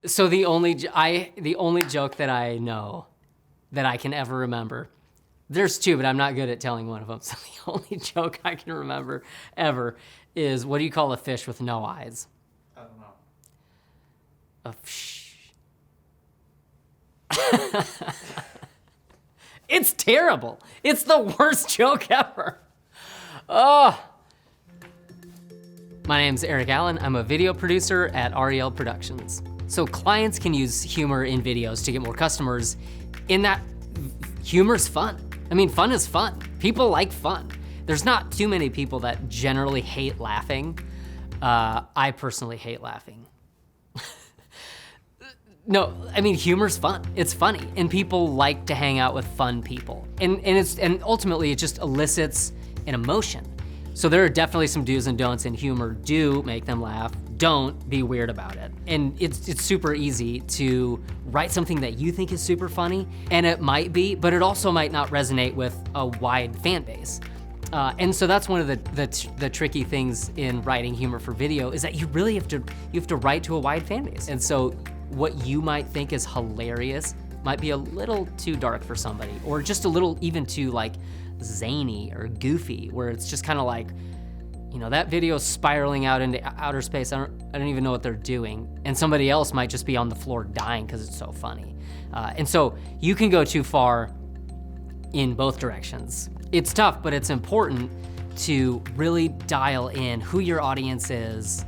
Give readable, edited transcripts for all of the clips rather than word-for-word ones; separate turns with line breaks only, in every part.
So the only joke that I know that I can ever remember, there's two, but I'm not good at telling one of them. So the only joke I can remember ever is, what do you call a fish with no eyes?
I don't know.
A It's terrible. It's the worst joke ever. Oh. My name's Eric Allen. I'm a video producer at REL Productions. So clients can use humor in videos to get more customers, in that humor's fun. I mean, fun is fun. People like fun. There's not too many people that generally hate laughing. I personally hate laughing. No, I mean, humor's fun. It's funny, and people like to hang out with fun people. And ultimately, it just elicits an emotion. So there are definitely some do's and don'ts in humor. Do make them laugh. Don't be weird about it. And it's super easy to write something that you think is super funny, and it might be, but it also might not resonate with a wide fan base. And so that's one of the tricky things in writing humor for video, is that you really have to write to a wide fan base. And so what you might think is hilarious might be a little too dark for somebody, or just a little even too like zany or goofy, where it's just kind of like, you know, that video's spiraling out into outer space. I don't even know what they're doing. And somebody else might just be on the floor dying because it's so funny. And so you can go too far in both directions. It's tough, but it's important to really dial in who your audience is,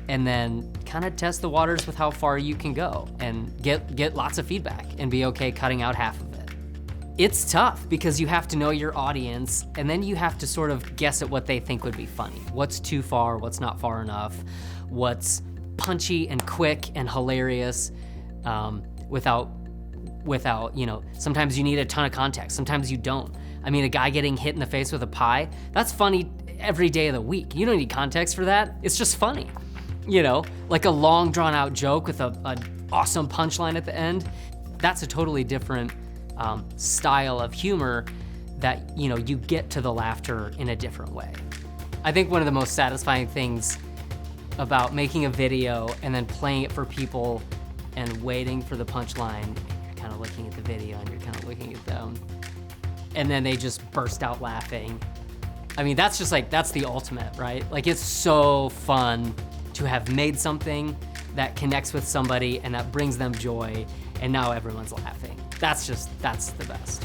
and then kind of test the waters with how far you can go and get lots of feedback and be okay cutting out half of it. It's tough because you have to know your audience, and then you have to sort of guess at what they think would be funny. What's too far, what's not far enough, what's punchy and quick and hilarious without, you know, sometimes you need a ton of context, sometimes you don't. I mean, a guy getting hit in the face with a pie, that's funny every day of the week. You don't need context for that, it's just funny. You know, like a long drawn out joke with an awesome punchline at the end, that's a totally different style of humor that, you know, you get to the laughter in a different way. I think one of the most satisfying things about making a video and then playing it for people and waiting for the punchline, you're kind of looking at the video and you're kind of looking at them, and then they just burst out laughing. I mean, that's just like, that's the ultimate, right? Like, it's so fun to have made something that connects with somebody and that brings them joy, and now everyone's laughing. That's the best.